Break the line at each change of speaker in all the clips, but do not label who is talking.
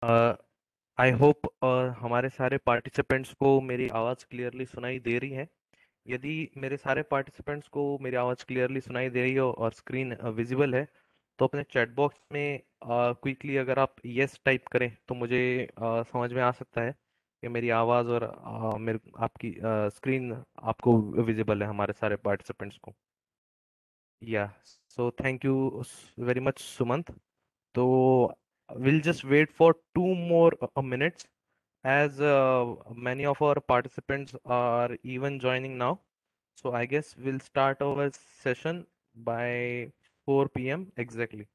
I hope हमारे सारे participants को मेरी आवाज़ क्लियरली सुनाई दे रही है। यदि मेरे सारे पार्टिसिपेंट्स को मेरी आवाज़ क्लियरली सुनाई दे रही हो और स्क्रीन विजिबल है, तो अपने चैट बॉक्स में क्विकली अगर आप यस टाइप करें तो मुझे समझ में आ सकता है कि मेरी आवाज़ और मेरे आपकी स्क्रीन आपको विजिबल है हमारे सारे पार्टिसिपेंट्स को। या so thank you very much Sumant. So we'll just wait for 2 more minutes as many of our participants are even joining now. So I guess we'll start our session by 4 p.m. exactly.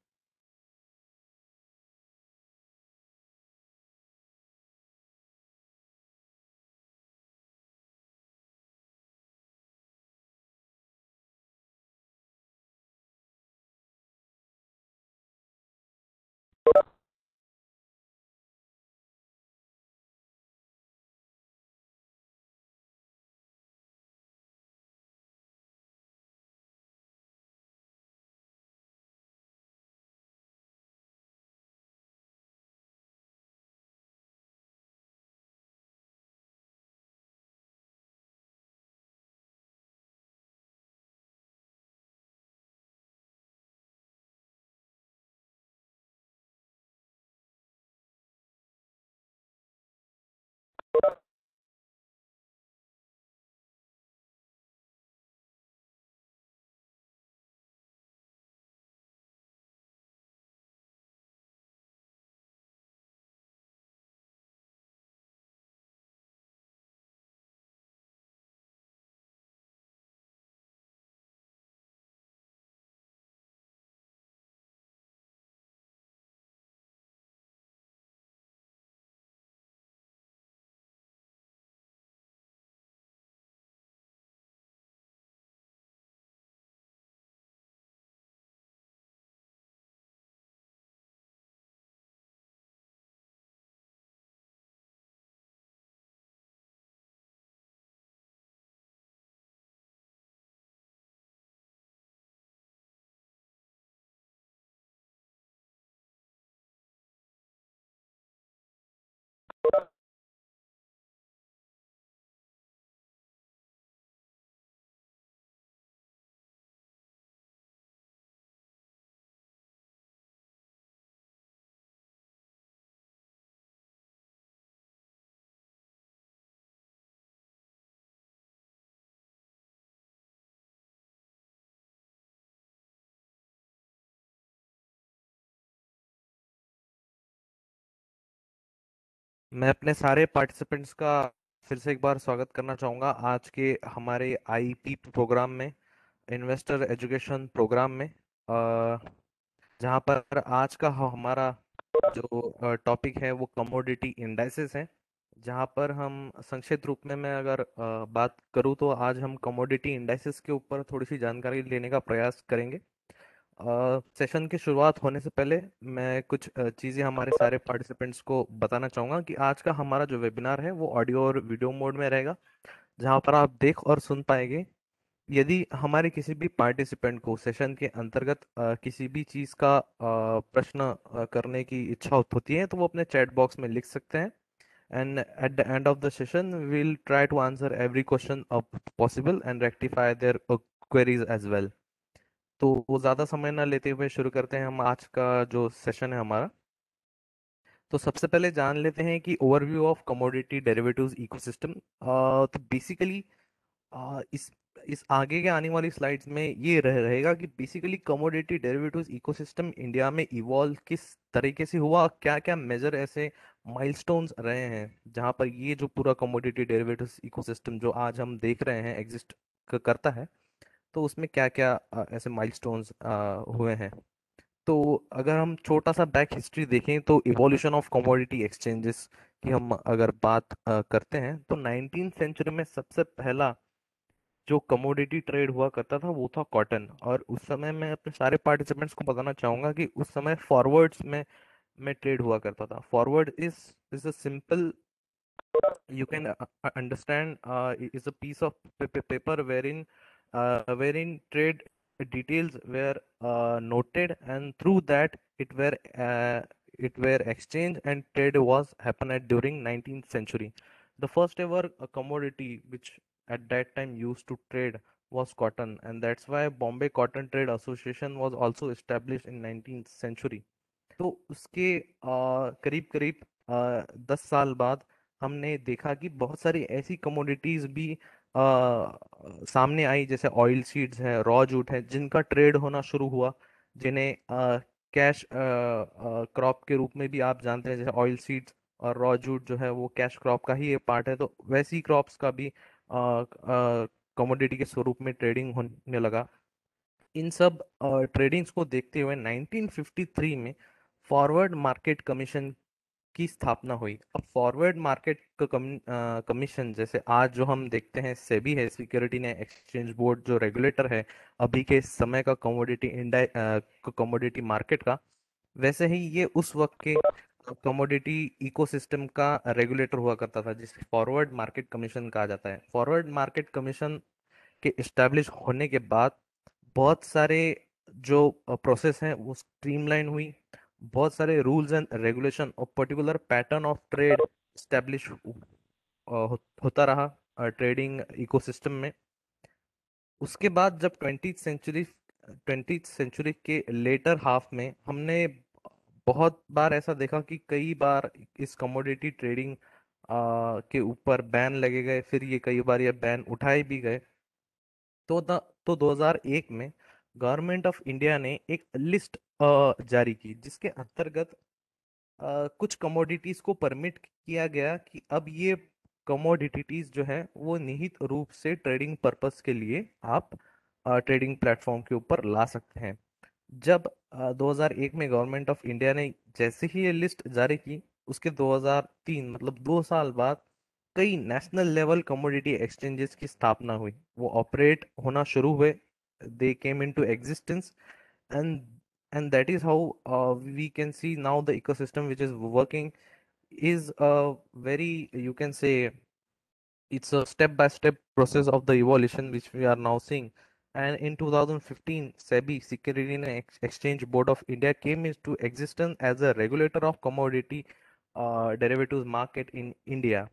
मैं अपने सारे participants का फिर से एक बार स्वागत करना चाहूँगा आज के हमारे आईपी प्रोग्राम में, इन्वेस्टर एजुकेशन प्रोग्राम में, जहाँ पर आज का हमारा जो टॉपिक है वो कमोडिटी इंडाइसेस है। जहाँ पर हम संक्षिप्त रूप में मैं अगर बात करूँ तो आज हम कमोडिटी इंडाइसेस के ऊपर थोड़ी सी जानकारी लेने का प्रयास करेंगे। सेशन की शुरुआत होने से पहले मैं कुछ चीज़ें हमारे सारे पार्टिसिपेंट्स को बताना चाहूँगा कि आज का हमारा जो वेबिनार है वो ऑडियो और वीडियो मोड में रहेगा, जहाँ पर आप देख और सुन पाएंगे। यदि हमारे किसी भी पार्टिसिपेंट को सेशन के अंतर्गत किसी भी चीज़ का प्रश्न करने की इच्छा होती है तो वो अपने चैट बॉक्स में लिख सकते हैं। And at the end of the session we'll try to answer every question possible and rectify their queries as well. तो वो ज़्यादा समय ना लेते हुए शुरू करते हैं हम आज का जो सेशन है हमारा। तो सबसे पहले जान लेते हैं कि overview of commodity derivatives ecosystem. तो बेसिकली इस आगे के आने वाली स्लाइड्स में ये रहेगा कि basically commodity derivatives ecosystem India में इवॉल्व किस तरीके से हुआ, क्या क्या मेजर ऐसे माइलस्टोन्स रहे हैं जहाँ पर ये जो पूरा कमोडिटी डेरिवेटिव्स इकोसिस्टम जो आज हम देख रहे हैं एग्जिस्ट करता है, तो उसमें क्या क्या ऐसे माइलस्टोन्स हुए हैं। तो अगर हम छोटा सा बैक हिस्ट्री देखें तो इवोल्यूशन ऑफ कमोडिटी एक्सचेंजेस की हम अगर बात करते हैं तो 19 सेंचुरी में सबसे पहला जो कमोडिटी ट्रेड हुआ करता था वो था कॉटन। और उस समय मैं अपने सारे पार्टिसिपेंट्स को बताना चाहूंगा कि उस समय फॉरवर्ड्स में ट्रेड हुआ करता था। Forward is a simple, you can understand, is a piece of paper wherein trade details were noted, and through that it were it where exchange and trade was happened at during 19th century. The first ever commodity which at that time used to trade was cotton, and that's why Bombay Cotton Trade Association was also established in 19th century. तो उसके करीब करीब 10 साल बाद हमने देखा कि बहुत सारी ऐसी कमोडिटीज भी सामने आई, जैसे ऑयल सीड्स है, रॉ जूट है, जिनका ट्रेड होना शुरू हुआ, जिन्हें कैश क्रॉप के रूप में भी आप जानते हैं। जैसे ऑयल सीड्स और रॉ जूट जो है वो कैश क्रॉप का ही एक पार्ट है, तो वैसी क्रॉप्स का भी कमोडिटी के स्वरूप में ट्रेडिंग होने लगा। इन सब ट्रेडिंग्स को देखते हुए 1953 में फॉरवर्ड मार्केट कमीशन की स्थापना हुई। अब फॉरवर्ड मार्केट कमीशन, जैसे आज जो हम देखते हैं सेबी है, सिक्योरिटी ने एक्सचेंज बोर्ड जो रेगुलेटर है अभी के समय का कमोडिटी मार्केट का, वैसे ही ये उस वक्त के कमोडिटी इकोसिस्टम का रेगुलेटर हुआ करता था, जिसे फॉरवर्ड मार्केट कमीशन कहा जाता है। फॉरवर्ड मार्केट कमीशन के इस्टेब्लिश होने के बाद बहुत सारे जो प्रोसेस हैं वो स्ट्रीमलाइन हुई, बहुत सारे रूल्स एंड रेगुलेशन और particular pattern of trade establish होता रहा ट्रेडिंग इकोसिस्टम में। उसके बाद जब ट्वेंटी सेंचुरी के लेटर हाफ में हमने बहुत बार ऐसा देखा कि कई बार इस कमोडिटी ट्रेडिंग के ऊपर बैन लगे गए, फिर ये कई बार ये बैन उठाए भी गए। तो द तो 2001 में गवर्नमेंट ऑफ इंडिया ने एक लिस्ट जारी की, जिसके अंतर्गत कुछ कमोडिटीज को परमिट किया गया कि अब ये कमोडिटीज जो है वो निहित रूप से ट्रेडिंग पर्पस के लिए आप ट्रेडिंग प्लेटफॉर्म के ऊपर ला सकते हैं। जब 2001 में गवर्नमेंट ऑफ इंडिया ने जैसे ही ये लिस्ट जारी की, उसके 2003 मतलब 2 साल बाद कई नेशनल लेवल कमोडिटी एक्सचेंजेस की स्थापना हुई, वो ऑपरेट होना शुरू हुए, they came into existence, and and that is how we can see now the ecosystem which is working is a very, you can say, it's a step by step process of the evolution which we are now seeing. And in 2015, SEBI, Security and Exchange Board of India, came into existence as a regulator of commodity derivatives market in India.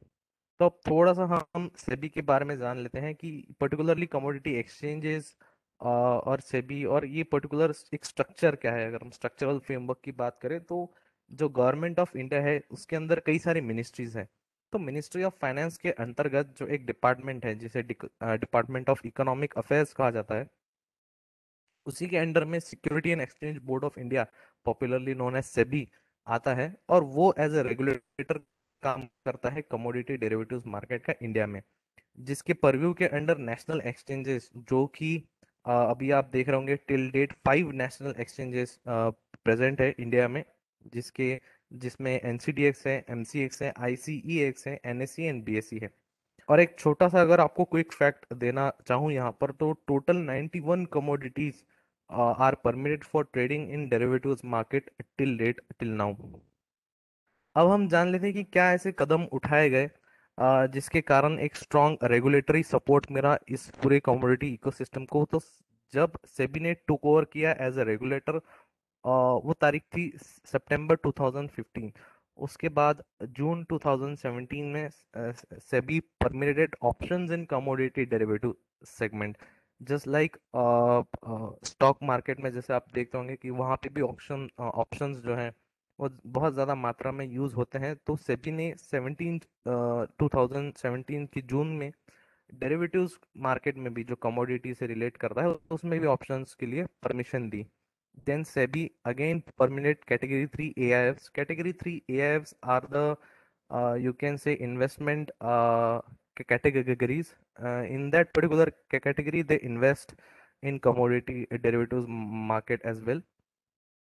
तो अब थोड़ा सा हम सेबी के बारे में जान लेते हैं कि पर्टिकुलरली कमोडिटी एक्सचेंजेस और सेबी और ये पर्टिकुलर एक स्ट्रक्चर क्या है। अगर हम स्ट्रक्चरल फ्रेमवर्क की बात करें तो जो गवर्नमेंट ऑफ इंडिया है उसके अंदर कई सारी मिनिस्ट्रीज हैं। तो मिनिस्ट्री ऑफ फाइनेंस के अंतर्गत जो एक डिपार्टमेंट है जिसे डिपार्टमेंट ऑफ इकोनॉमिक अफेयर्स कहा जाता है, उसी के अंडर में security and exchange board of India, popularly known as SEBI, आता है, और वो एज ए रेगुलेटर काम करता है कमोडिटी डेरिवेटिव्स मार्केट का इंडिया में, जिसके परव्यू के अंडर नेशनल एक्सचेंजेस, जो कि अभी आप देख रहे होंगे till date 5 national exchanges present है इंडिया में, जिसके जिसमें एनसीडीएक्स है, एमसीएक्स है, आईसीईएक्स है, एनएससी एंड बीएसई है। और एक छोटा सा अगर आपको क्विक फैक्ट देना चाहूँ यहाँ पर, तो total 91 commodities are permitted for trading in derivatives market till date till now. अब हम जान लेते हैं कि क्या ऐसे कदम उठाए गए जिसके कारण एक स्ट्रॉन्ग रेगुलेटरी सपोर्ट मिला इस पूरे कमोडिटी इकोसिस्टम को। तो जब सेबी ने टुक ओवर किया एज अ रेगुलेटर, वो तारीख थी सितंबर 2015। उसके बाद जून 2017 में सेबी परमिटेड ऑप्शंस इन commodity derivative segment, just like stock market में जैसे आप देखते होंगे कि वहाँ पे भी ऑप्शंस जो हैं वो बहुत ज़्यादा मात्रा में यूज़ होते हैं। तो सेबी ने 2017 की जून में डेरिवेटिव्स मार्केट में भी जो कमोडिटी से रिलेट करता है उसमें भी ऑप्शंस के लिए permission the. Then SEBI again permitted category 3 AIFs. Category 3 AIFs are the, you can say, investment categories. In that particular category, they invest in commodity derivatives market as well.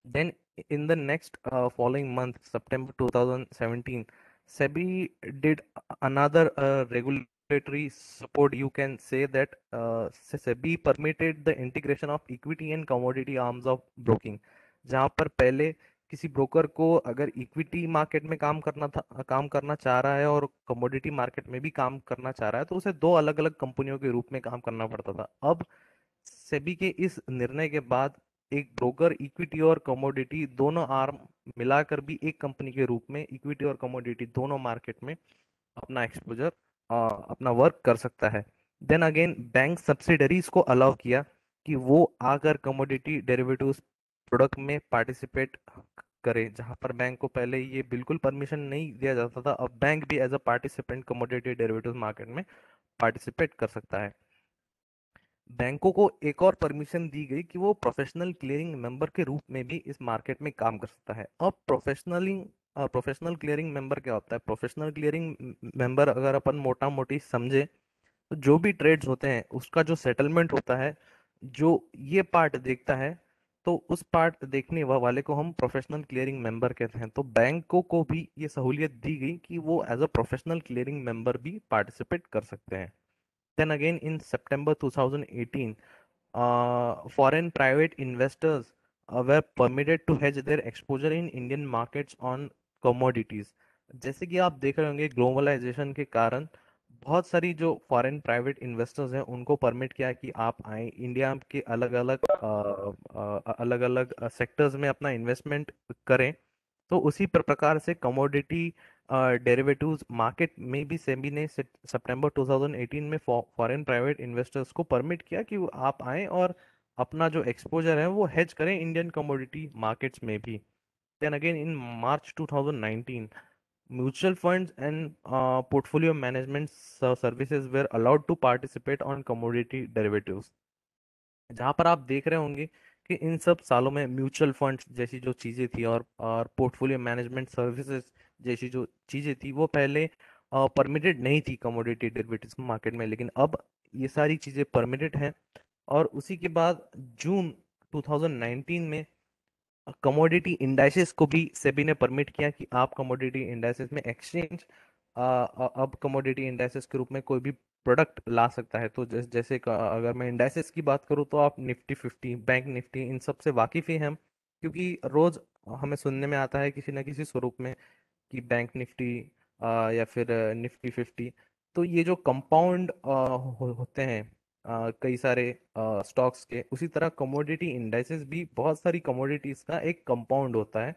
Then in the next following month, September 2017, SEBI did another regulatory support. You can say that SEBI permitted the integration of equity and commodity arms of broking, जहाँ पर पहले किसी broker को अगर equity market में काम करना चाह रहा है और कमोडिटी मार्केट में भी काम करना चाह रहा है, तो उसे दो अलग अलग कंपनियों के रूप में काम करना पड़ता था। अब सेबी के इस निर्णय के बाद एक ब्रोकर इक्विटी और कमोडिटी दोनों आर्म मिलाकर भी एक कंपनी के रूप में इक्विटी और कमोडिटी दोनों मार्केट में अपना एक्सपोजर, अपना वर्क कर सकता है। देन अगेन बैंक सब्सिडरीज को अलाउ किया कि वो आकर कमोडिटी डेरिवेटिव्स प्रोडक्ट में पार्टिसिपेट करे, जहां पर बैंक को पहले ये बिल्कुल परमिशन नहीं दिया जाता था, अब बैंक भी as a participant commodity derivatives market में पार्टिसिपेट कर सकता है। बैंकों को एक और परमिशन दी गई कि वो प्रोफेशनल क्लियरिंग मेंबर के रूप में भी इस मार्केट में काम कर सकता है। अब प्रोफेशनल क्लियरिंग मेंबर क्या होता है? प्रोफेशनल क्लियरिंग मेंबर अगर अपन मोटा मोटी समझे तो जो भी ट्रेड्स होते हैं उसका जो सेटलमेंट होता है, जो ये पार्ट देखता है, तो उस पार्ट देखने वाले को हम प्रोफेशनल क्लियरिंग मेंबर कहते हैं। तो बैंकों को भी ये सहूलियत दी गई कि वो as a professional clearing member भी पार्टिसिपेट कर सकते हैं। Then again, in September 2018, foreign private investors were permitted to hedge their exposure in Indian markets on commodities। जैसे कि आप देख रहे होंगे ग्लोबलाइजेशन के कारण बहुत सारी जो फॉरेन प्राइवेट इन्वेस्टर्स हैं उनको परमिट किया कि आप आए इंडिया के अलग अलग सेक्टर्स में अपना इन्वेस्टमेंट करें। तो उसी प्रकार से कमोडिटी डेरिवेटिव्स मार्केट में भी सेबी ने सितंबर 2018 में फॉरेन प्राइवेट इन्वेस्टर्स को परमिट किया कि वो आप आएं और अपना जो एक्सपोजर है वो हेज करें इंडियन कमोडिटी मार्केट्स में भी। Then again in March 2019, mutual funds and portfolio management services were allowed to participate on commodity derivatives. जहां पर आप देख रहे होंगे कि इन सब सालों में म्यूचुअल फंड्स जैसी जो चीजें थी और पोर्टफोलियो मैनेजमेंट सर्विसेज जैसी जो चीजें थी वो पहले परमिटेड नहीं थी कमोडिटी डेरिवेटिव्स मार्केट में, लेकिन अब ये सारी चीजें परमिटेड हैं। और उसी के बाद जून 2019 में कमोडिटी इंडाइसेस को भी सेबी ने परमिट किया कि आप कमोडिटी इंडाइसेस में एक्सचेंज अब कमोडिटी इंडाइसेस के रूप में कोई भी प्रोडक्ट ला सकता है। तो जैसे अगर मैं इंडाइसेस की बात करूँ तो आप निफ्टी 50, बैंक निफ्टी, इन सब से वाकिफ ही हैं, क्योंकि रोज हमें सुनने में आता है किसी न किसी स्वरूप में कि बैंक निफ्टी या फिर निफ्टी 50। तो ये जो कंपाउंड होते हैं कई सारे स्टॉक्स के, उसी तरह कमोडिटी इंडाइसेस भी बहुत सारी कमोडिटीज का एक कंपाउंड होता है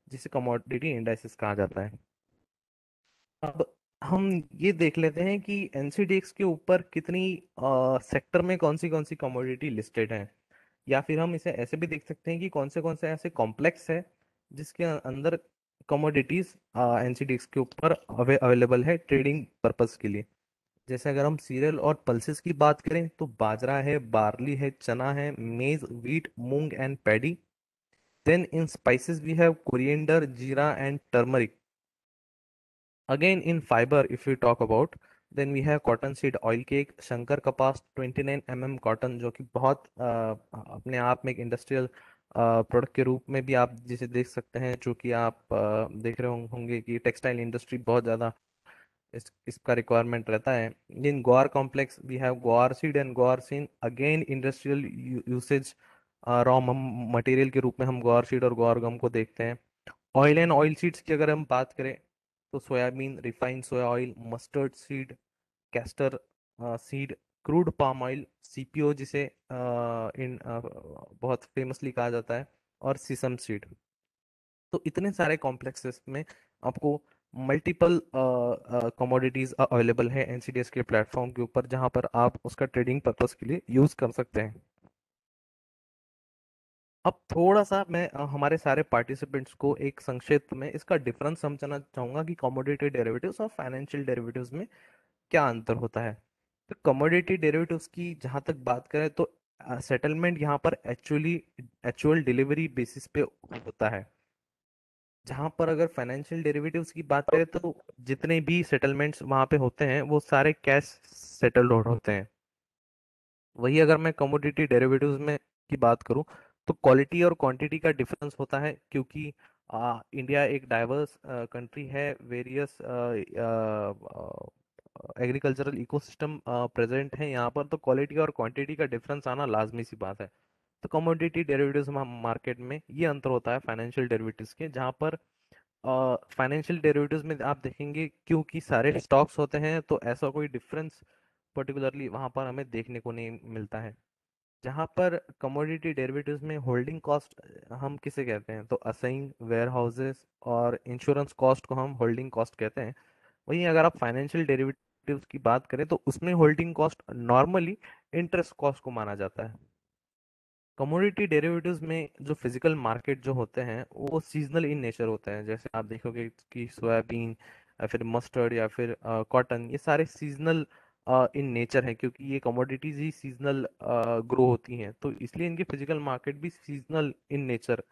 जिसे कमोडिटी इंडाइसेस कहा जाता है। अब हम ये देख लेते हैं कि एनसीडीएक्स के ऊपर कितनी सेक्टर में कौन सी कमोडिटी लिस्टेड है, या फिर हम इसे ऐसे भी देख सकते हैं कि कौन से ऐसे कॉम्प्लेक्स है जिसके अंदर कमोडिटीज एनसीडीएक्स के ऊपर अवेलेबल है ट्रेडिंग पर्पस के लिए। जैसे अगर हम सीरियल और पल्सेस की बात करें तो बाजरा है, बार्ली है, चना है, maize, wheat, moong and paddy. Then in spices we have coriander, jeera and turmeric. Again, in fiber, if we talk about, then we have cotton seed oil cake, Shankar कपास 29 कॉटन, जो कि बहुत अपने आप में एक इंडस्ट्रियल प्रोडक्ट के रूप में भी आप जिसे देख सकते हैं, जो कि आप देख रहे होंगे कि टेक्सटाइल इंडस्ट्री बहुत ज़्यादा इसका रिक्वायरमेंट रहता है। In guar complex we have guar seed and guar seen, again industrial usage raw material के रूप में हम ग्वार सीड और ग्वार गम को देखते हैं। ऑयल एंड ऑयल सीड्स की अगर हम बात करें तो soybean, refined soya oil, mustard seed, castor seed, crude palm oil, CPO जिसे बहुत फेमसली कहा जाता है, और सीसम सीड। तो इतने सारे कॉम्प्लेक्सेस में आपको मल्टीपल कमोडिटीज अवेलेबल है एनसीडीएस के प्लेटफॉर्म के ऊपर, जहां पर आप उसका ट्रेडिंग पर्पस के लिए यूज कर सकते हैं। अब थोड़ा सा मैं हमारे सारे पार्टिसिपेंट्स को एक संक्षिप्त में इसका डिफरेंस समझाना चाहूंगा कि कमोडिटी डेरिवेटिव्स और फाइनेंशियल डेरिवेटिव्स में क्या अंतर होता है। तो कमोडिटी डेरिवेटिव्स की जहां तक बात करें तो सेटलमेंट यहाँ पर एक्चुअल डिलीवरी बेसिस पे होता है, जहां पर अगर फाइनेंशियल डेरिवेटिव्स की बात करें तो जितने भी सेटलमेंट्स वहां पे होते हैं वो सारे कैश सेटल्ड होते हैं। वही अगर मैं कमोडिटी डेरिवेटिव्स में की बात करूं तो क्वालिटी और क्वांटिटी का डिफरेंस होता है, क्योंकि इंडिया एक डाइवर्स कंट्री है, वेरियस एग्रीकल्चरल इकोसिस्टम प्रेजेंट है यहाँ पर, तो क्वालिटी और क्वांटिटी का डिफरेंस आना लाजमी सी बात है। तो कमोडिटी डेरिवेटिव्स मार्केट में ये अंतर होता है फाइनेंशियल डेरिवेटिव्स के, जहाँ पर फाइनेंशियल डेरिवेटिव्स में आप देखेंगे क्योंकि सारे स्टॉक्स होते हैं तो ऐसा कोई डिफरेंस पर्टिकुलरली वहां पर हमें देखने को नहीं मिलता है। जहाँ पर कमोडिटी डेरिवेटिव्स में होल्डिंग कॉस्ट हम किसे कहते हैं, तो असाइन, वेयर हाउसेस और इंश्योरेंस कॉस्ट को हम होल्डिंग कॉस्ट कहते हैं। वहीं अगर आप फाइनेंशियल डेरिवेटिव्स की बात करें तो उसमें holding cost normally interest cost को माना जाता है। कमोडिटी डेरिवेटिव्स में जो फिजिकल मार्केट जो होते हैं वो सीजनल इन नेचर होते हैं। जैसे आप देखोगे कि सोयाबीन या फिर मस्टर्ड या फिर कॉटन, ये सारे सीजनल इन नेचर हैं, क्योंकि ये कमोडिटीज ही सीजनल ग्रो होती हैं, तो इसलिए इनके फिजिकल मार्केट भी सीजनल इन नेचर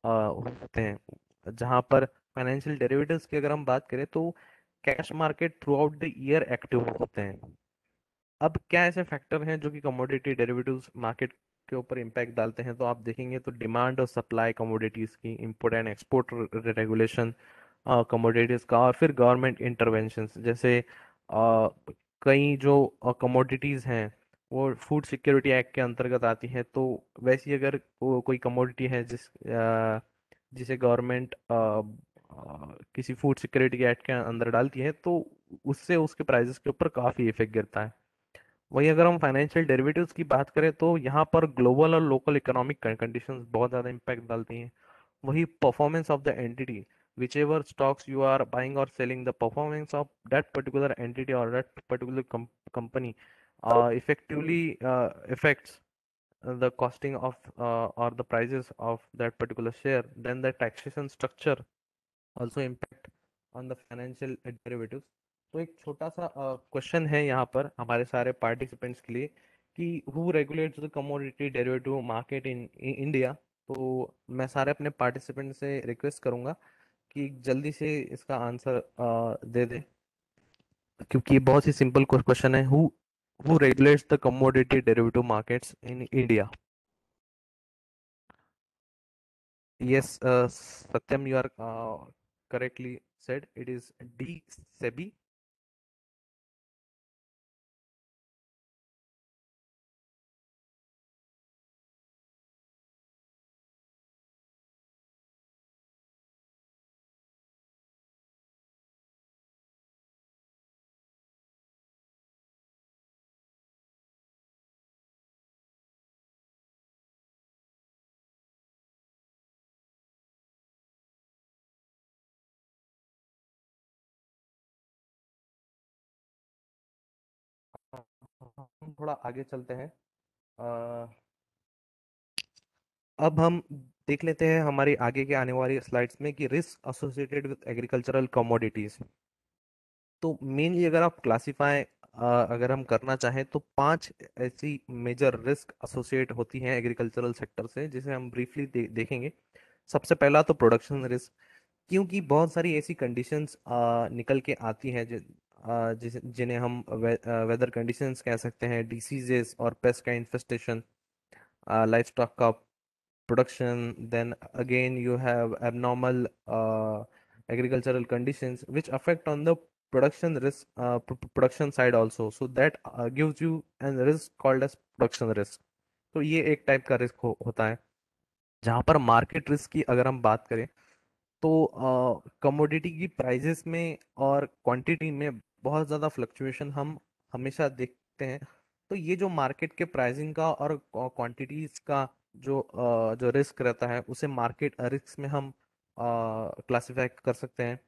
होते हैं। जहाँ पर फाइनेंशियल डेरिवेटिव्स की अगर हम बात करें तो cash market through out the year active होते हैं। अब क्या ऐसे फैक्टर हैं जो कि कमोडिटी डेरिवेटिव्स मार्केट के ऊपर इम्पैक्ट डालते हैं, तो आप देखेंगे तो डिमांड और सप्लाई कमोडिटीज की, import and export regulation commodities का, और फिर गवर्नमेंट इंटरवेंशन। जैसे कई जो कमोडिटीज हैं वो फूड सिक्योरिटी एक्ट के अंतर्गत आती हैं, तो वैसी अगर कोई कमोडिटी है जिसे गवर्नमेंट किसी फूड सिक्योरिटी एक्ट के अंदर डालती है, तो उससे उसके प्राइसेस के ऊपर काफी इफेक्ट गिरता है। वहीं अगर हम फाइनेंशियल डेरिवेटिव्स की बात करें तो यहाँ पर ग्लोबल और लोकल इकोनॉमिक कंडीशंस बहुत ज़्यादा इम्पैक्ट डालती हैं। वही performance of the entity, which ever stocks you are buying और selling, the performance of that particular entity और that particular company effectively affects the costing of or the prices of that particular share. Then the taxation structure also impact on the financial derivatives. तो एक छोटा सा question है यहाँ पर हमारे सारे पार्टिसिपेंट्स के लिए कि who regulates the commodity derivative market in India. तो मैं सारे अपने पार्टिसिपेंट से रिक्वेस्ट करूंगा कि जल्दी से इसका आंसर दे दे, क्योंकि ये बहुत ही सिंपल क्वेश्चन है। Who regulates the commodity derivative markets in India? Yes Satyam, you are correctly said, it is D, SEBI. हम थोड़ा आगे चलते हैं। अ, अब हम देख लेते हैं हमारी आगे के आने वाली स्लाइड्स में कि risk associated with agricultural commodities. तो मेनली अगर आप क्लासिफाई अगर हम करना चाहें तो पांच ऐसी मेजर रिस्क एसोसिएट होती हैं एग्रीकल्चरल सेक्टर से, जिसे हम ब्रीफली देखेंगे। सबसे पहला तो प्रोडक्शन रिस्क, क्योंकि बहुत सारी ऐसी कंडीशंस निकल के आती हैं जिन्हें हम वेदर कंडीशंस कह सकते हैं, डिसीजेस और पेस्ट का इन्फेस्टेशन, लाइफ स्टॉक का production. Then again you have abnormal agricultural conditions which affect on the production risk, production side also, so that gives you a risk called as production risk. तो ये एक type का risk होता है। जहाँ पर market risk की अगर हम बात करें तो कमोडिटी की प्राइजेस में और क्वांटिटी में बहुत ज़्यादा फ्लक्चुएशन हम हमेशा देखते हैं। तो ये जो मार्केट के प्राइसिंग का और क्वांटिटीज का जो रिस्क रहता है उसे मार्केट रिस्क में हम क्लासिफाई कर सकते हैं।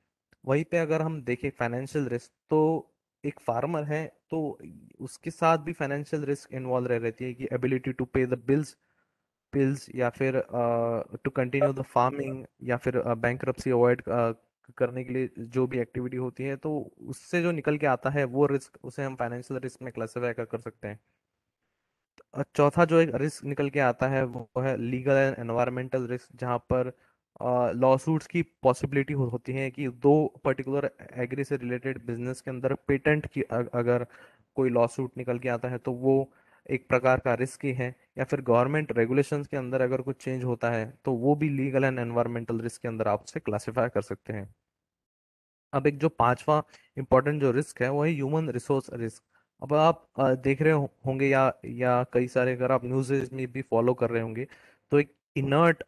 वहीं पे अगर हम देखें फाइनेंशियल रिस्क, तो एक फार्मर है तो उसके साथ भी फाइनेंशियल रिस्क इन्वॉल्व रह रहती है कि एबिलिटी टू पे द बिल्स या फिर टू कंटिन्यू द फार्मिंग, या फिर बैंकरप्सी अवॉइड करने के लिए जो भी एक्टिविटी होती है, तो उससे जो निकल के आता है वो रिस्क, उसे हम फाइनेंशियल रिस्क में क्लासिफाई कर सकते हैं। चौथा जो एक रिस्क निकल के आता है वो है लीगल एंड एनवायरमेंटल रिस्क, जहाँ पर लॉ सूट्स की पॉसिबिलिटी होती है कि दो पर्टिकुलर एग्री से रिलेटेड बिजनेस के अंदर पेटेंट की अगर कोई लॉ सूट निकल के आता है तो वो एक प्रकार का रिस्क ही है। या फिर गवर्नमेंट रेगुलेशंस के अंदर अगर कुछ चेंज होता है तो वो भी लीगल एंड एनवायरमेंटल रिस्क के अंदर आप उसे क्लासिफाई कर सकते हैं। अब एक जो पांचवा इंपॉर्टेंट जो रिस्क है वो है ह्यूमन रिसोर्स रिस्क। अब आप देख रहे होंगे या कई सारे अगर आप न्यूज़ में भी फॉलो कर रहे होंगे, तो एक इनर्ट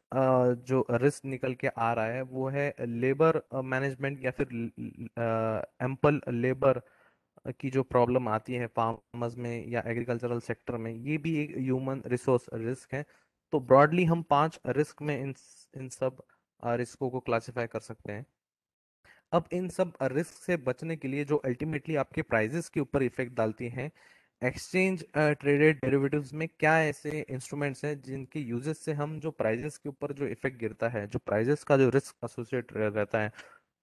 जो रिस्क निकल के आ रहा है वो है लेबर मैनेजमेंट या फिर एम्पल लेबर की जो प्रॉब्लम आती है फार्मर्स में या एग्रीकल्चरल सेक्टर में, ये भी एक ह्यूमन रिसोर्स रिस्क है। तो ब्रॉडली हम 5 रिस्क में इन इन सब रिस्कों को क्लासिफाई कर सकते हैं। अब इन सब रिस्क से बचने के लिए जो अल्टीमेटली आपके प्राइजेस के ऊपर इफेक्ट डालती हैं, एक्सचेंज ट्रेडेड डेरिवेटिव्स में क्या ऐसे इंस्ट्रूमेंट्स हैं जिनके यूजेस से हम जो प्राइजेस के ऊपर जो इफेक्ट गिरता है, जो प्राइजेस का जो रिस्क एसोसिएट रहता है,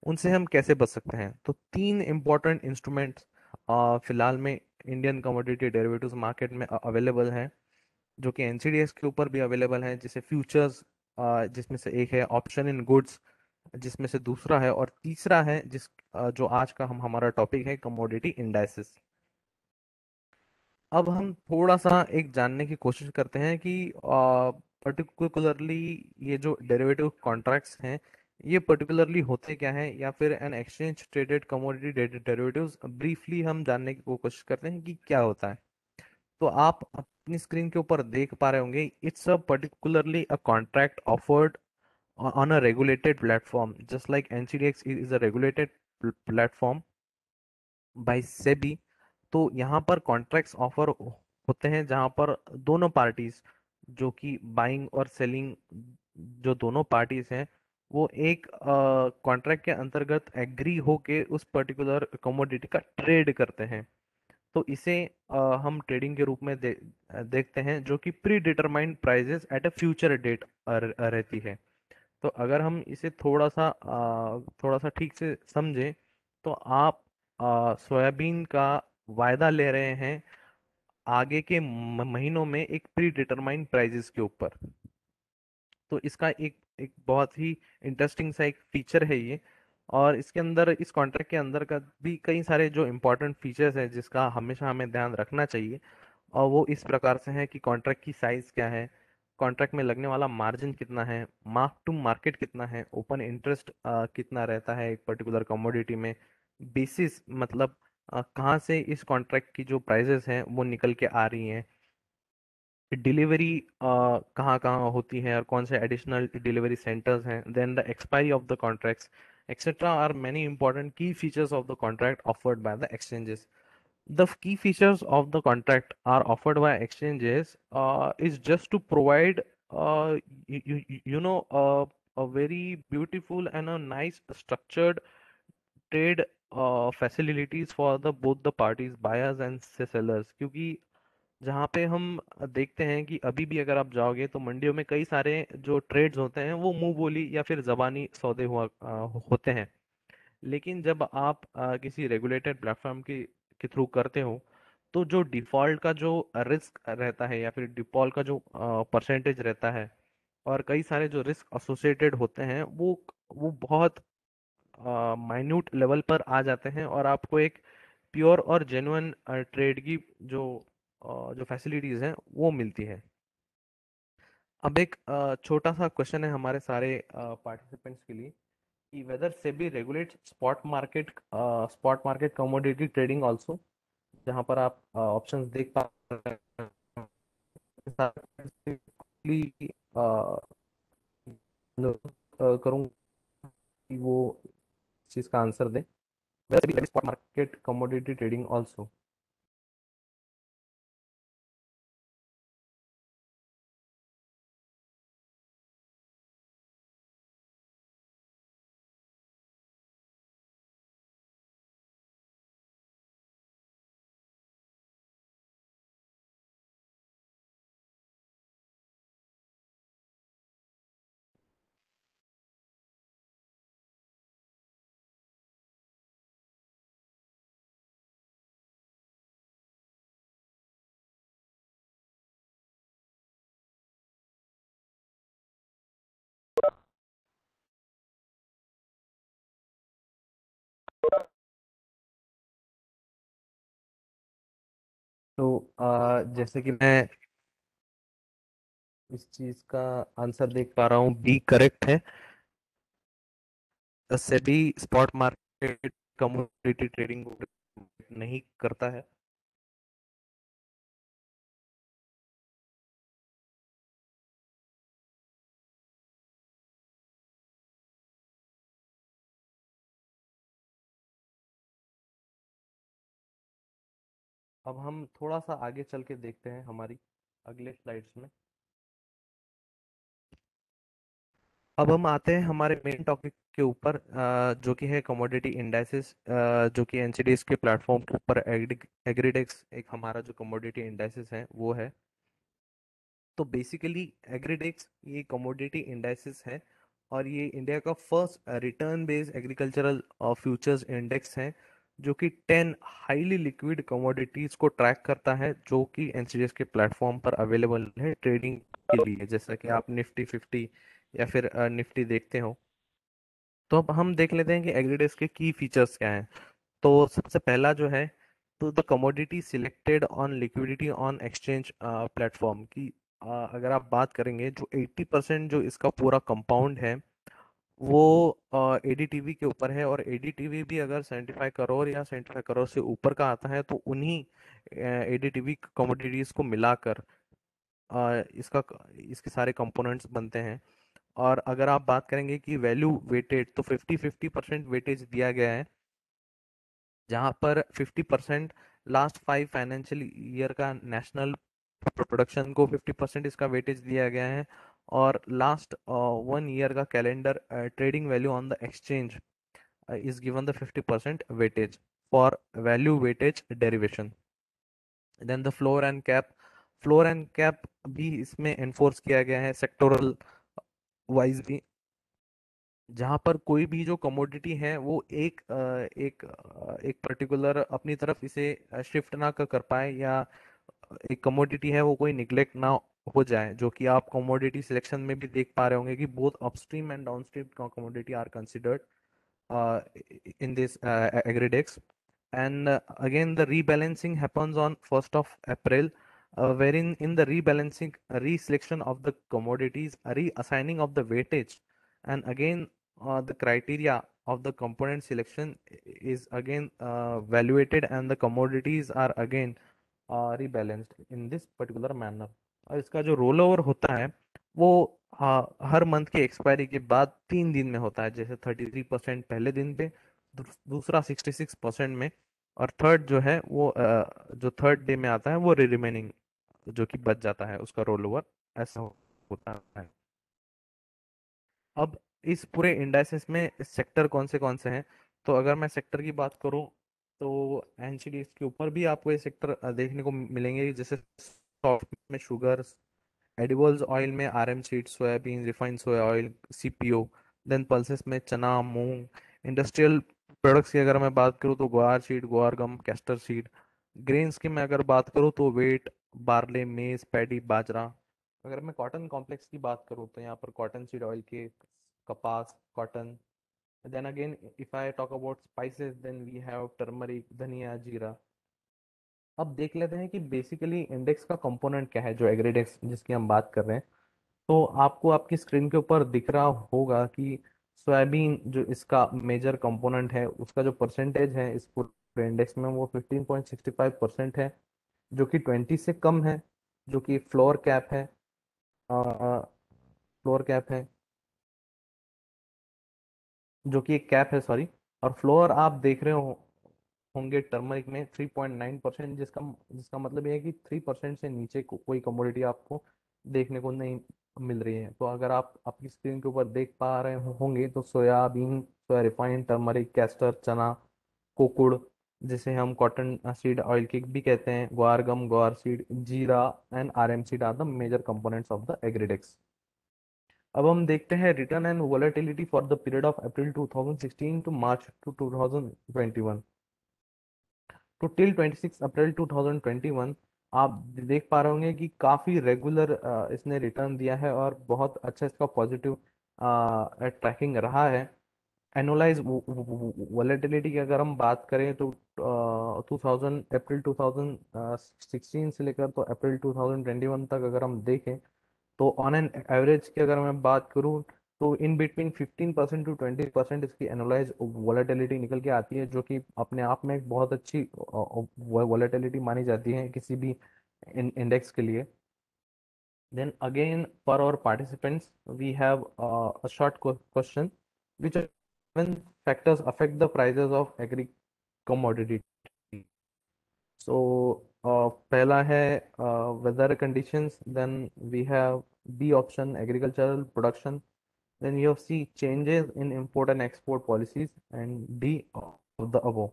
उनसे हम कैसे बच सकते हैं। तो 3 इंपॉर्टेंट इंस्ट्रूमेंट्स फिलहाल में इंडियन कमोडिटी डेरिवेटिव्स मार्केट में अवेलेबल हैं, जो कि एनसीडीएक्स के ऊपर भी अवेलेबल हैं, जैसे फ्यूचर्स, जिसमें से एक है ऑप्शन इन गुड्स, जिसमें से दूसरा है, और तीसरा है जो आज का हमारा टॉपिक है, कमोडिटी इंडाइसेस। अब हम थोड़ा सा एक जानने की कोशिश करते हैं कि पर्टिकुलरली ये जो डेरिवेटिव कॉन्ट्रैक्ट्स हैं, ये पर्टिकुलरली होते क्या हैं, या फिर an exchange traded commodity derivatives briefly हम जानने की कोशिश करते हैं कि क्या होता है। तो आप अपनी स्क्रीन के ऊपर देख पा रहे होंगे, it's a particularly a contract offered on a regulated platform, just like NCDX is a regulated platform by SEBI। तो यहाँ पर कॉन्ट्रैक्ट्स ऑफर होते हैं जहाँ पर दोनों पार्टीज, जो कि बाइंग और सेलिंग, जो दोनों पार्टीज हैं, वो एक कॉन्ट्रैक्ट के अंतर्गत एग्री होके उस पर्टिकुलर कमोडिटी का ट्रेड करते हैं। तो इसे हम ट्रेडिंग के रूप में देखते हैं, जो कि pre determined prices at a future date रहती है। तो अगर हम इसे थोड़ा सा ठीक से समझें, तो आप सोयाबीन का वायदा ले रहे हैं आगे के महीनों में एक प्री डिटरमाइंड प्राइजेस के ऊपर। तो इसका एक एक बहुत ही इंटरेस्टिंग सा एक फीचर है ये। और इसके अंदर, इस कॉन्ट्रैक्ट के अंदर का भी कई सारे जो इंपॉर्टेंट फीचर्स हैं जिसका हमेशा हमें ध्यान रखना चाहिए। और वो इस प्रकार से है कि कॉन्ट्रैक्ट की साइज क्या है, कॉन्ट्रैक्ट में लगने वाला मार्जिन कितना है, मार्क टू मार्केट कितना है, ओपन इंटरेस्ट कितना रहता है एक पर्टिकुलर कमोडिटी में, बेसिस मतलब कहाँ से इस कॉन्ट्रैक्ट की जो प्राइजेस हैं वो निकल के आ रही हैं, डिलीवरी कहाँ कहाँ होती है और कौन से एडिशनल डिलीवरी सेंटर्स हैं, then the expiry of the contracts etcetera are many important key features of the contract offered by the exchanges. The key features of the contract are offered by exchanges is just to provide a very beautiful and a nice structured trade facilities for the both the parties, buyers and sellers। क्योंकि जहाँ पे हम देखते हैं कि अभी भी अगर आप जाओगे तो मंडियों में कई सारे जो ट्रेड्स होते हैं वो मुंह बोली या फिर जबानी सौदे होते हैं। लेकिन जब आप किसी रेगुलेटेड प्लेटफॉर्म के थ्रू करते हो, तो जो डिफॉल्ट का जो रिस्क रहता है या फिर डिफॉल्ट का जो परसेंटेज रहता है, और कई सारे जो रिस्क एसोसिएटेड होते हैं, वो बहुत माइन्यूट लेवल पर आ जाते हैं, और आपको एक प्योर और जेन्युइन ट्रेड की जो जो फैसिलिटीज हैं वो मिलती है। अब एक छोटा सा क्वेश्चन है हमारे सारे पार्टिसिपेंट्स के लिए, कि whether SEBI regulate spot market commodity trading also, जहां पर आप ऑप्शंस देख पा रहे हैं। करूंगा कि वो इस चीज का आंसर दे, whether SEBI spot market commodity trading also. तो जैसे कि मैं इस चीज का आंसर देख पा रहा हूँ, बी करेक्ट है। SEBI spot market commodity trading नहीं करता है। अब हम थोड़ा सा आगे चल के देखते हैं हमारी अगले स्लाइड्स में। अब हम आते हैं हमारे मेन टॉपिक के ऊपर, जो कि है कमोडिटी इंडाइसेस, जो कि एनसीडीएक्स के प्लेटफॉर्म के ऊपर एग्रीडेक्स एक हमारा जो कमोडिटी इंडाइसेस है वो है। तो बेसिकली एग्रीडेक्स ये कमोडिटी इंडाइसेस है, और ये इंडिया का first return based agricultural futures index है, जो कि 10 हाईली लिक्विड कमोडिटीज को ट्रैक करता है, जो कि एनसीडीएक्स के प्लेटफॉर्म पर अवेलेबल है ट्रेडिंग के लिए, जैसा कि आप निफ्टी 50 या फिर निफ्टी देखते हो। तो अब हम देख लेते हैं कि एग्रीडेक्स के की फीचर्स क्या हैं। तो सबसे पहला जो है, तो the commodity selected on liquidity on exchange platform की, अगर आप बात करेंगे, जो 80% जो इसका पूरा कंपाउंड है वो एडीटीवी के ऊपर है, और एडीटीवी भी अगर 75 करोड़ या 75 करोड़ से ऊपर का आता है तो उन्हीं एडीटीवी कमोडिटीज को मिलाकर इसका इसके सारे कंपोनेंट्स बनते हैं। और अगर आप बात करेंगे कि वैल्यू वेटेड, तो 50-50% वेटेज दिया गया है, जहां पर 50% लास्ट 5 फाइनेंशियल ईयर का नेशनल प्रोडक्शन को 50% इसका वेटेज दिया गया है, और लास्ट 1 ईयर का calendar trading value on the exchange is given the 50% weightage for value weightage derivation. Then the floor and cap भी इसमें enforce किया गया है सेक्टोरल वाइज भी, जहां पर कोई भी जो कमोडिटी है वो एक पर्टिकुलर अपनी तरफ इसे शिफ्ट ना कर पाए, या एक कमोडिटी है वो कोई निग्लेक्ट ना हो जाए, जो कि आप कमोडिटी सिलेक्शन में भी देख पा रहे होंगे कि both upstream and downstream commodity are considered uh, in this agridex. And again, the rebalancing happens on 1st of April, wherein in the rebalancing, reselection of the commodities, reassigning of the weightage, and again, the criteria of the component selection is again evaluated, and the commodities are again rebalanced in this particular manner. और इसका जो roll over होता है वो हर month के expiry के बाद 3 दिन में होता है, जैसे 33% पहले दिन पे, दूसरा 66% में, और थर्ड जो है वो जो थर्ड डे में आता है वो रिमेनिंग जो कि बच जाता है उसका रोल ओवर, ऐसा होता है। अब इस पूरे इंडाइसिस में सेक्टर कौन से हैं, तो अगर मैं सेक्टर की बात करूं, तो एनसीडीएक्स के ऊपर भी आपको ये सेक्टर देखने को मिलेंगे, जैसे सॉफ्ट में शुगर, एडिबल्स ऑयल में RM seed, soybean, refined soya oil, CPO, then pulses में चना, मूंग, इंडस्ट्रियल प्रोडक्ट्स की अगर मैं बात करूँ तो ग्वार सीड, ग्वार गम, कैस्टर सीड, ग्रेन्स की मैं अगर बात करूँ तो वेट, बार्ले, मेज, पैडी, बाजरा। अगर मैं कॉटन कॉम्प्लेक्स की बात करूँ तो यहाँ पर कॉटन सीड ऑयल के, कपास, cotton. Then again if I talk about spices, then we have turmeric, dhania, jeera. अब देख लेते हैं कि बेसिकली इंडेक्स का कंपोनेंट क्या है, जो एग्रीडेक्स जिसकी हम बात कर रहे हैं। तो आपको आपकी स्क्रीन के ऊपर दिख रहा होगा कि सोयाबीन जो इसका मेजर कंपोनेंट है, उसका जो परसेंटेज है इस पूरे इंडेक्स में वो 15.65% है, जो कि 20 से कम है, जो कि फ्लोर कैप है, फ्लोर कैप है, जो कि एक कैप है, सॉरी। और फ्लोर आप देख रहे होंगे टर्मरिक में 3.9%, जिसका जिसका मतलब ये है कि 3% से नीचे कोई कमोडिटी आपको देखने को नहीं मिल रही है। तो अगर आप आपकी स्क्रीन के ऊपर देख पा रहे होंगे, तो सोयाबीन, सोया रिफाइंड, टर्मरिक, कैस्टर, चना, कोकुड़, जिसे हम कॉटन सीड ऑयल केक भी कहते हैं, ग्वार गम, guar seed, jeera and RM seed are the major components of the Agridex. अब हम देखते हैं return and volatility for the period of April 2016 to March to 2021। तो टिल 26 अप्रैल 2021 आप देख पा रहे होंगे कि काफी रेगुलर इसने रिटर्न दिया है, और बहुत अच्छा इसका पॉजिटिव ट्रैकिंग रहा है। एनुअलाइज वोलेटिलिटी की अगर हम बात करें तो 2016 से लेकर तो अप्रैल 2021 तक अगर हम देखें, तो ऑन एन एवरेज की अगर मैं बात करूं, तो इन बिटवीन 15% टू 20% इसकी एनुअलाइज वॉलेटिलिटी निकल के आती है, जो कि अपने आप में एक बहुत अच्छी वॉलेटिलिटी मानी जाती है किसी भी इंडेक्स के लिए। Then again for our participants we have a short question, which seven factors affect the prices of agri commodity. So पहला है weather conditions, then we have B option agricultural production, then you see changes in import and export policies, and D of the above.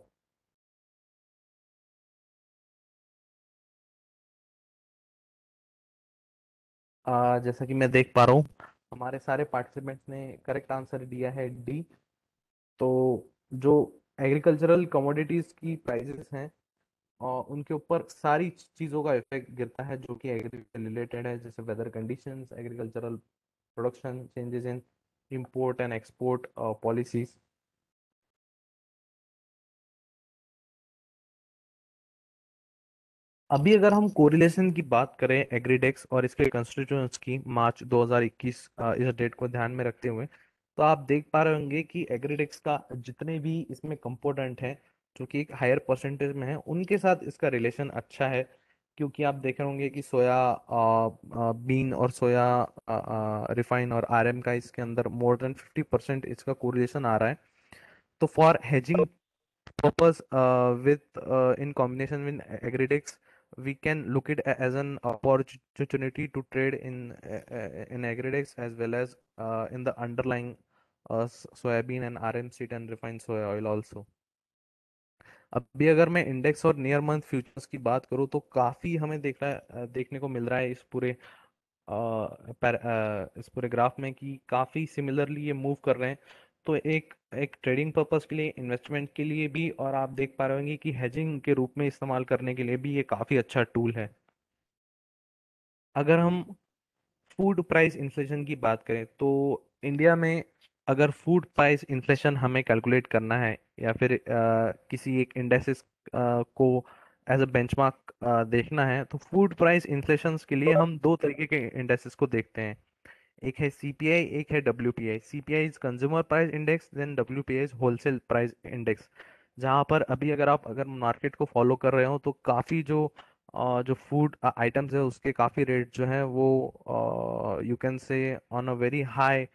जैसा कि मैं देख पा रहा हूँ हमारे सारे पार्टिसिपेंट्स ने करेक्ट आंसर दिया है डी। तो जो एग्रीकल्चरल कमोडिटीज की प्राइसेस हैं और उनके ऊपर सारी चीज़ों का इफेक्ट गिरता है जो कि एग्री रिलेटेड है, जैसे weather conditions, agricultural production, changes in import and export policies. अभी अगर हम कोरिलेशन की बात करें एग्रीडेक्स और इसके कंस्टिट्यूएंट्स की मार्च 2021 इस डेट को ध्यान में रखते हुए, तो आप देख पा रहे होंगे कि एग्रीडेक्स का जितने भी इसमें कंपोनेंट हैं जो कि एक हायर परसेंटेज में है उनके साथ इसका रिलेशन अच्छा है। क्योंकि आप देख रहे होंगे कि सोया, बीन और सोया रिफाइन और आरएम का इसके अंदर मोर देन 50% इसका कोरिलेशन आ रहा है। तो for hedging purpose, with in combination with agridex, we can look it as an opportunity to trade in agridex as well as in the underlying soybean and RM seed and refined soya oil also. अभी अगर मैं index और near month futures की बात करूँ तो काफी हमें देखने को मिल रहा है इस पूरे ग्राफ में कि काफी सिमिलरली ये मूव कर रहे हैं। तो एक एक ट्रेडिंग पर्पस के लिए, इन्वेस्टमेंट के लिए भी, और आप देख पा रहे होंगे कि हेजिंग के रूप में इस्तेमाल करने के लिए भी ये काफी अच्छा टूल है। अगर हम फूड प्राइस इन्फ्लेशन की बात करें तो इंडिया में अगर फूड प्राइस इन्फ्लेशन हमें कैलकुलेट करना है या फिर किसी एक इंडेक्सेस को एज अ बेंचमार्क देखना है, तो फूड प्राइस इन्फ्लेशन के लिए हम दो तरीके के इंडेक्सेस को देखते हैं। एक है सीपीआई, एक है WPI. CPI is consumer price index, then WPI is wholesale price index. जहां पर अभी अगर मार्केट को फॉलो कर रहे हो तो काफी जो फूड आइटम्स है उसके काफी रेट जो है वो यू कैन से on a very high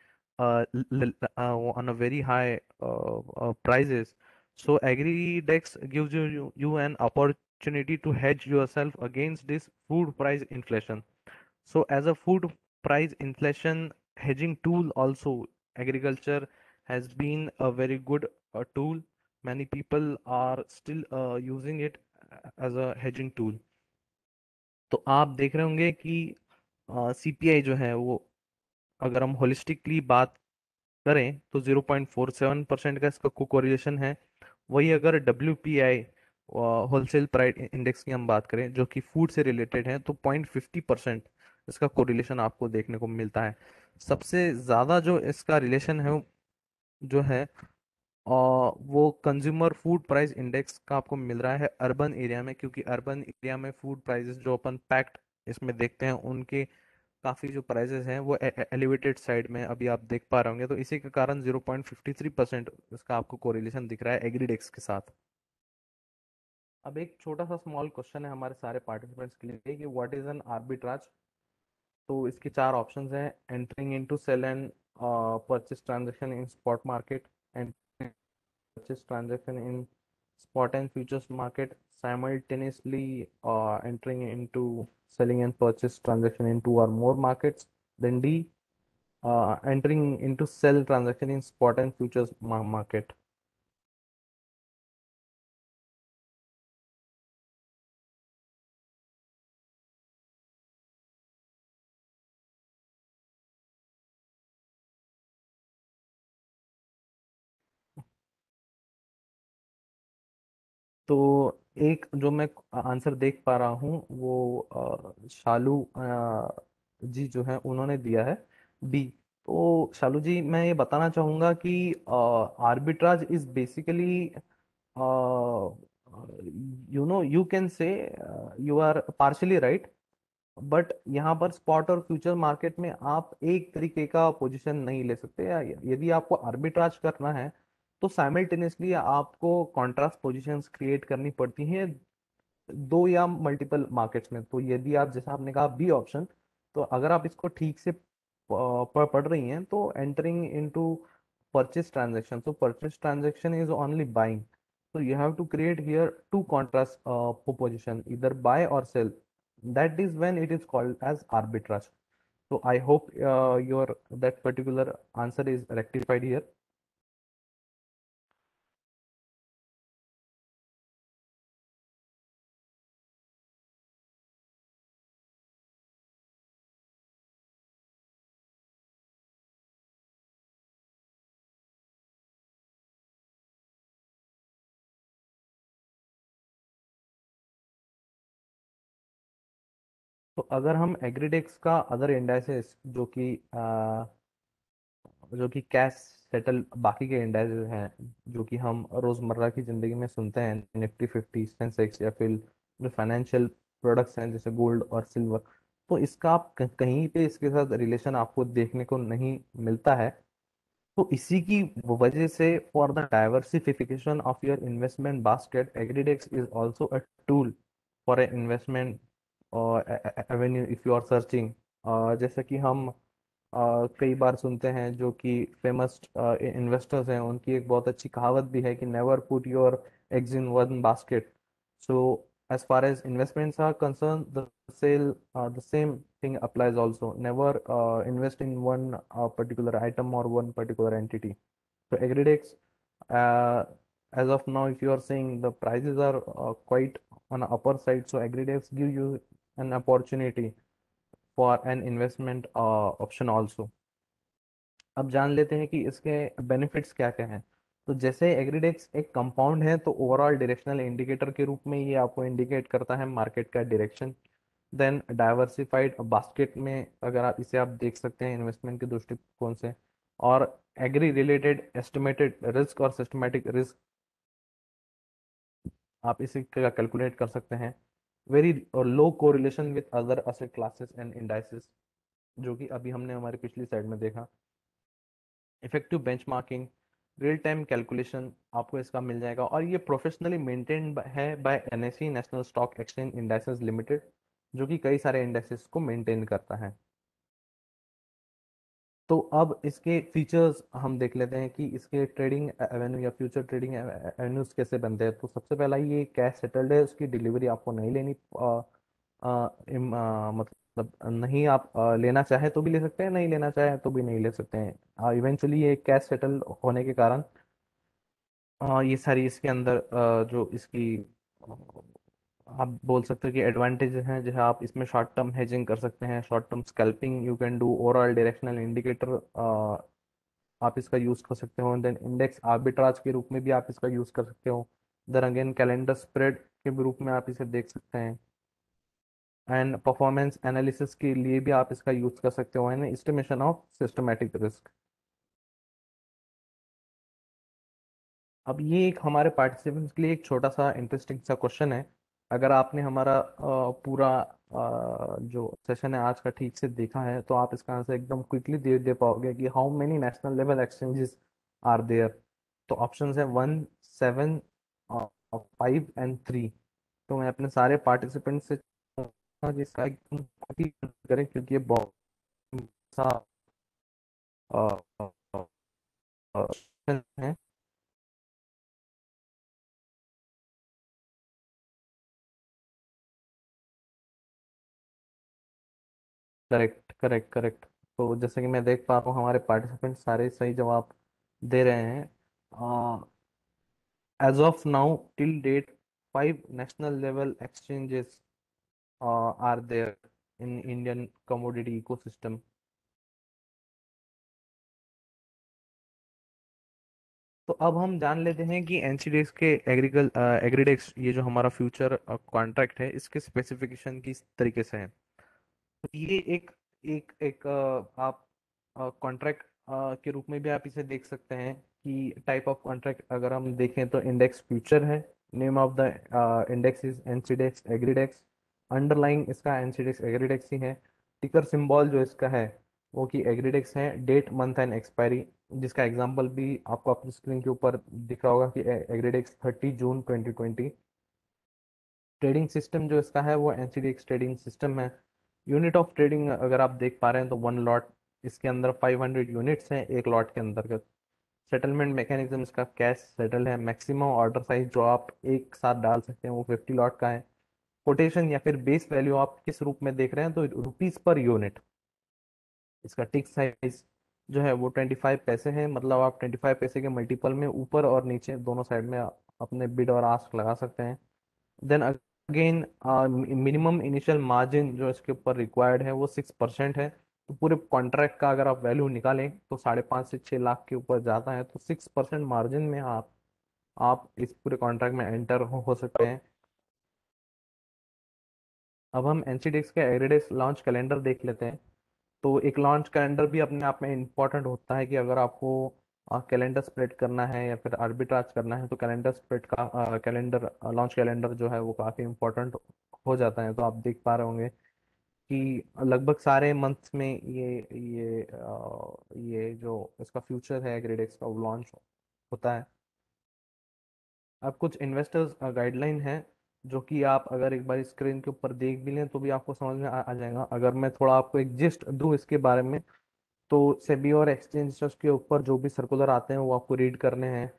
prices. So AgriDex gives you an opportunity to hedge yourself against this food price inflation. So as a food price inflation hedging tool also, agriculture has been a very good tool. Many people are still using it as a hedging tool. तो आप देख रहे होंगे कि CPI जो है वो, अगर हम होलिस्टिकली बात करें तो 0.47% का इसका कोरिलेशन है। वही अगर W P I wholesale price index की हम बात करें जो कि फूड से रिलेटेड है, तो 0.50% इसका कोरिलेशन आपको देखने को मिलता है। सबसे ज़्यादा जो इसका रिलेशन है जो है वो कंज्यूमर फूड प्राइस इंडेक्स का आपको मिल रहा है अर्बन एरिया में, क्योंकि अर्बन एरिया में फूड प्राइसेस जो अपन पैक्ट इसमें देखते हैं उनके काफ़ी जो प्राइसेस हैं वो एलिवेटेड साइड में अभी आप देख पा रहे होंगे। तो इसी के कारण 0.53% इसका आपको कोरिलेशन दिख रहा है एग्रीडेक्स के साथ। अब एक छोटा सा स्मॉल क्वेश्चन है हमारे सारे पार्टिसिपेंट्स के लिए कि व्हाट इज एन आर्बिट्राज। तो इसके चार ऑप्शंस हैं: entering into sale and purchase transaction in spot market, purchase transaction in spot and futures market, simultaneously entering into selling and purchase transaction in two or more markets. Then D, entering into sell transaction in spot and futures market. तो एक जो मैं answer देख पा रहा हूँ वो शालू जी जो है उन्होंने दिया है बी। तो शालू जी, मैं ये बताना चाहूंगा कि arbitrage is basically, you can say you are partially right, but यहाँ पर स्पॉट और फ्यूचर मार्केट में आप एक तरीके का पोजीशन नहीं ले सकते। या यदि आपको आर्बिट्राज करना है तो साइमल्टेनियसली आपको कॉन्ट्रास्ट पोजीशंस क्रिएट करनी पड़ती हैं दो या मल्टीपल मार्केट्स में। तो यदि आप, जैसा आपने कहा बी ऑप्शन, तो अगर आप इसको ठीक से पढ़ रही हैं तो एंटरिंग इनटू परचेस ट्रांजैक्शन, तो purchase transaction is only buying. So you have to create here two contrast proposition, either buy or sell. That is when it is called as arbitrage. So I hope your that particular answer is rectified here. तो अगर हम एग्रीडेक्स का other indices जो कि cash settle बाकी के indices हैं, जो कि हम रोजमर्रा की जिंदगी में सुनते हैं, निफ्टी 50, सेंसेक्स, या फिर जो फाइनेंशियल प्रोडक्ट्स हैं जैसे गोल्ड और सिल्वर, तो इसका आप कहीं पे इसके साथ रिलेशन आपको देखने को नहीं मिलता है। तो इसी की वजह से for the diversification of your investment basket, Agridex is also a tool for a investment avenue if you are searching. जैसे कि हम कई बार सुनते हैं, जो कि फेमस इन्वेस्टर्स हैं, उनकी एक बहुत अच्छी कहावत भी है कि never put your eggs in one basket. So as far as investments are concerned, the same thing applies also. Never invest in one particular item or one particular entity. So Agridex, uh, as of now, if you are saying the prices are quite on the upper side, so Agridex give you an opportunity for an investment option also. अब जान लेते हैं कि इसके benefits क्या क्या हैं। तो जैसे एग्रीडेक्स एक कंपाउंड है, तो ओवरऑल डायरेक्शनल इंडिकेटर के रूप में ये आपको इंडिकेट करता है मार्केट का डायरेक्शन। देन डाइवर्सिफाइड बास्केट में अगर आप इसे आप देख सकते हैं इन्वेस्टमेंट के दृष्टिकोण से। और एग्री रिलेटेड एस्टिमेटेड रिस्क और सिस्टमेटिक रिस्क आप इसे कैलकुलेट कर सकते हैं। Very low correlation with other asset classes and indices, जो कि अभी हमने हमारी पिछली स्लाइड में देखा। Effective benchmarking, real time calculation आपको इसका मिल जाएगा, और ये प्रोफेशनली मेंटेन्ड है by NSE, National Stock Exchange Indices Limited, जो कि कई सारे इंडाइसेस को मेंटेन करता है। तो अब इसके फीचर्स हम देख लेते हैं कि इसके ट्रेडिंग एवेन्यू या फ्यूचर ट्रेडिंग एवेन्यूज कैसे बनते हैं। तो सबसे पहला, ये कैश सेटल्ड है, उसकी डिलीवरी आपको नहीं लेनी मतलब नहीं, आप लेना चाहे तो भी ले सकते हैं, नहीं लेना चाहे तो भी नहीं ले सकते हैं। इवेंचुअली ये कैश सेटल होने के कारण ये सारी इसके अंदर जो इसकी आप बोल सकते हो कि एडवांटेज हैं, जैसे आप इसमें शॉर्ट टर्म हेजिंग कर सकते हैं, short term scalping you can do, overall directional indicator आप इसका यूज कर सकते हो, देन इंडेक्स आर्बिट्राज के रूप में भी आप इसका यूज कर सकते हो, देन अगेन कैलेंडर स्प्रेड के रूप में आप इसे देख सकते हैं, एंड परफॉर्मेंस एनालिसिस के लिए भी आप इसका यूज कर सकते हो, and estimation of systematic risk. अब ये एक हमारे पार्टिसिपेंट्स के लिए एक छोटा सा इंटरेस्टिंग सा क्वेश्चन है। अगर आपने हमारा पूरा जो सेशन है आज का ठीक से देखा है, तो आप इसका आंसर एकदम क्विकली दे पाओगे कि how many national level exchanges are there. तो ऑप्शन है 1, 7, 5 एंड 3। तो मैं अपने सारे पार्टिसिपेंट से चाहूंगा कि इसका एकदम quickly करें, क्योंकि ये बहुत सा question है। Correct, correct, correct. तो जैसे कि मैं देख पा रहा हूँ हमारे पार्टिसिपेंट सारे सही जवाब दे रहे हैं। As of now till date 5 national level exchanges are there in Indian commodity ecosystem. तो अब हम जान लेते हैं कि एनसीडीएक्स के एग्रीडेक्स, ये जो हमारा फ्यूचर कॉन्ट्रैक्ट है, इसके स्पेसिफिकेशन किस तरीके से है। तो ये एक एक एक आप कॉन्ट्रैक्ट के रूप में भी आप इसे देख सकते हैं कि टाइप ऑफ कॉन्ट्रैक्ट अगर हम देखें तो इंडेक्स फ्यूचर है। Name of the index is NCDEX Agridex. Underlying इसका एनसीडेक्स एग्रीडेक्स ही है। टिकर सिंबल जो इसका है वो कि एग्रीडेक्स है। डेट, मंथ एंड एक्सपायरी, जिसका एग्जांपल भी आपको अपनी स्क्रीन के ऊपर दिख रहा होगा कि एग्रीडेक्स 30 जून 2020। ट्रेडिंग सिस्टम जो इसका है वो एनसीडीएक्स ट्रेडिंग सिस्टम है। यूनिट ऑफ ट्रेडिंग अगर आप देख पा रहे हैं तो 1 लॉट, इसके अंदर 500 यूनिट्स हैं एक लॉट के अंतर्गत। सेटलमेंट मैकेनिज्म इसका कैश सेटल है। मैक्सिमम ऑर्डर साइज जो आप एक साथ डाल सकते हैं वो 50 लॉट का है। कोटेशन या फिर बेस वैल्यू आप किस रूप में देख रहे हैं, तो रुपीस पर यूनिट। इसका टिक साइज जो है वो 25 पैसे है, मतलब आप 25 पैसे के मल्टीपल में ऊपर और नीचे दोनों साइड में अपने बिड और आस्क लगा सकते हैं। Then again minimum initial margin जो इसके ऊपर रिक्वायर्ड है वो 6% है। तो पूरे कॉन्ट्रैक्ट का अगर आप वैल्यू निकालें तो 5.5 से 6 लाख के ऊपर जाता है, तो 6% मार्जिन में आप इस पूरे कॉन्ट्रैक्ट में एंटर हो सकते हैं। अब हम एनसीडीएक्स के एग्रीडेस लॉन्च कैलेंडर देख लेते हैं। तो एक लॉन्च कैलेंडर भी अपने आप में इम्पोर्टेंट होता है कि अगर आपको कैलेंडर स्प्रेड करना है या फिर आर्बिट्राज करना है, तो कैलेंडर स्प्रेड का कैलेंडर लॉन्च कैलेंडर जो है वो काफ़ी इम्पोर्टेंट हो जाता है। तो आप देख पा रहे होंगे कि लगभग सारे मंथ्स में ये जो इसका फ्यूचर है ग्रेडेक्स का वो लॉन्च होता है। अब कुछ इन्वेस्टर्स गाइडलाइन है जो कि आप अगर एक बार स्क्रीन के ऊपर देख भी लें तो भी आपको समझ में आ जाएगा। अगर मैं थोड़ा आपको एक जिस्ट दूं इसके बारे में, तो सेबी और एक्सचेंज के ऊपर जो भी सर्कुलर आते हैं वो आपको रीड करने हैं।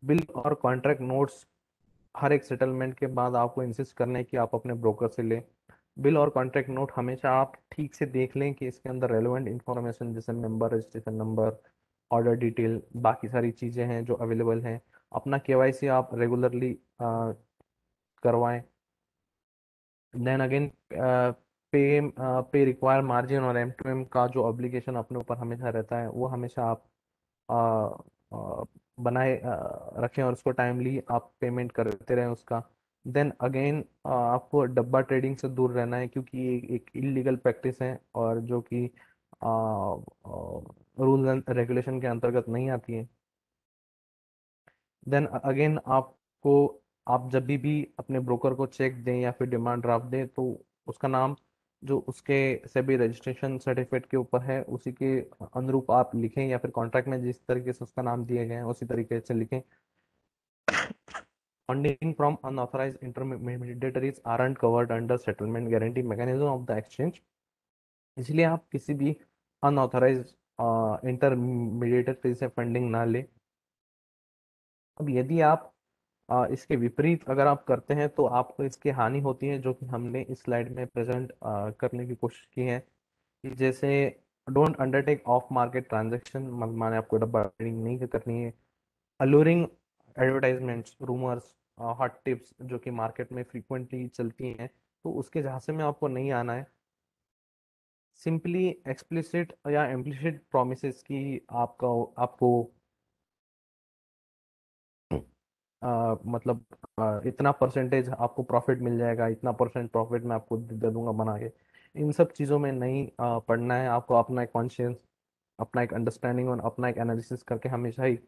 बिल और कॉन्ट्रैक्ट नोट्स हर एक सेटलमेंट के बाद आपको इंसिस्ट करना है कि आप अपने ब्रोकर से लें। बिल और कॉन्ट्रैक्ट नोट हमेशा आप ठीक से देख लें कि इसके अंदर रेलेवेंट इंफॉर्मेशन जैसे member registration number, order detail, बाकी सारी चीज़ें हैं जो अवेलेबल हैं। अपना केवाईसी आप रेगुलरली करवाएं। देन अगेन पे पे रिक्वायर मार्जिन और M2M का जो ऑब्लिगेशन अपने ऊपर हमेशा रहता है वो हमेशा आप आ, आ, बनाए रखें और उसको टाइमली आप पेमेंट करते रहें उसका। देन अगेन आपको डब्बा ट्रेडिंग से दूर रहना है क्योंकि ये एक इलीगल प्रैक्टिस है और जो कि रूल एंड रेगुलेशन के अंतर्गत नहीं आती है। देन अगेन आपको, आप जब भी अपने ब्रोकर को चेक दें या फिर डिमांड ड्राफ्ट दें तो उसका नाम जो उसके सेबी रजिस्ट्रेशन सर्टिफिकेट के ऊपर है उसी के अनुरूप आप लिखें, या फिर कॉन्ट्रैक्ट में जिस तरीके से उसका नाम दिए गए हैं उसी तरीके से लिखें। Funding from unauthorised intermediaries aren't covered under settlement guarantee mechanism of the exchange. इसलिए आप किसी भी अनऑथराइज्ड इंटरमीडिएटरी से फंडिंग ना लें। अब यदि आप इसके विपरीत अगर आप करते हैं तो आपको इसकी हानि होती है, जो कि हमने इस स्लाइड में प्रेजेंट करने की कोशिश की है। कि जैसे don't undertake of market transaction, माने आपको डब्बा ट्रेडिंग नहीं करनी है। Alluring advertisements, rumours, hot tips जो कि मार्केट में फ्रीक्वेंटली चलती हैं, तो उसके झांसे में आपको नहीं आना है। सिंपली एक्सप्लिसिट या इम्प्लिसिट प्रोमिसेस की आपका आपको मतलब इतना परसेंटेज आपको प्रॉफिट मिल जाएगा, इतना परसेंट प्रॉफिट मैं आपको दे दूंगा बना के, इन सब चीज़ों में नहीं पढ़ना है। आपको अपना एक कॉन्शियस, अपना एक अंडरस्टैंडिंग और अपना एक एनालिसिस करके हमेशा ही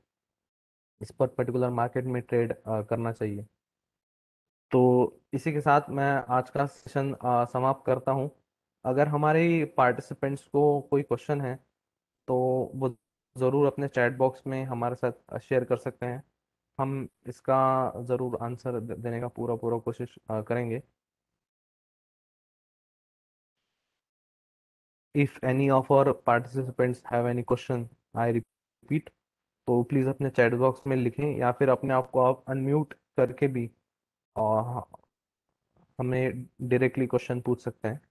इस पर पर्टिकुलर मार्केट में ट्रेड करना चाहिए। तो इसी के साथ मैं आज का सेशन समाप्त करता हूँ। अगर हमारे पार्टिसिपेंट्स को कोई क्वेश्चन है तो वो ज़रूर अपने चैट बॉक्स में हमारे साथ शेयर कर सकते हैं। हम इसका ज़रूर आंसर देने का पूरा पूरा कोशिश करेंगे। If any of our participants have any question, I repeat, तो प्लीज़ अपने चैट बॉक्स में लिखें या फिर अपने आप को आप अनम्यूट करके भी और हमें डायरेक्टली क्वेश्चन पूछ सकते हैं।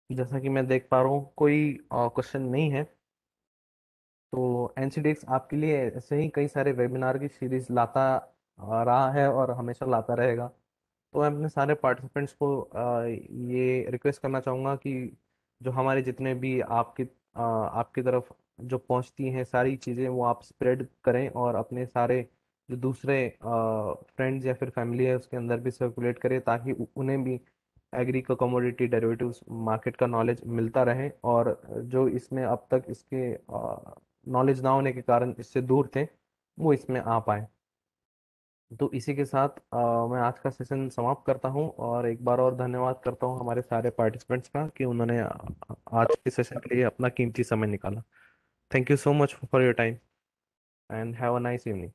जैसा कि मैं देख पा रहा हूँ कोई क्वेश्चन नहीं है। तो एनसीडीएक्स आपके लिए ऐसे ही कई सारे वेबिनार की सीरीज लाता रहा है और हमेशा लाता रहेगा। तो मैं अपने सारे पार्टिसिपेंट्स को ये रिक्वेस्ट करना चाहूँगा कि जो हमारे जितने भी आपकी तरफ जो पहुँचती हैं सारी चीज़ें वो आप स्प्रेड करें और अपने सारे जो दूसरे फ्रेंड्स या फिर फैमिली है उसके अंदर भी सर्कुलेट करें, ताकि उन्हें भी एग्री का कमोडिटी डेरिवेटिव्स मार्केट का नॉलेज मिलता रहे। और जो इसमें अब तक इसके नॉलेज ना होने के कारण इससे दूर थे वो इसमें आ पाए। तो इसी के साथ मैं आज का सेशन समाप्त करता हूँ और एक बार और धन्यवाद करता हूँ हमारे सारे पार्टिसिपेंट्स का कि उन्होंने आज के सेशन के लिए अपना कीमती समय निकाला। Thank you so much for your time.
and have a nice evening.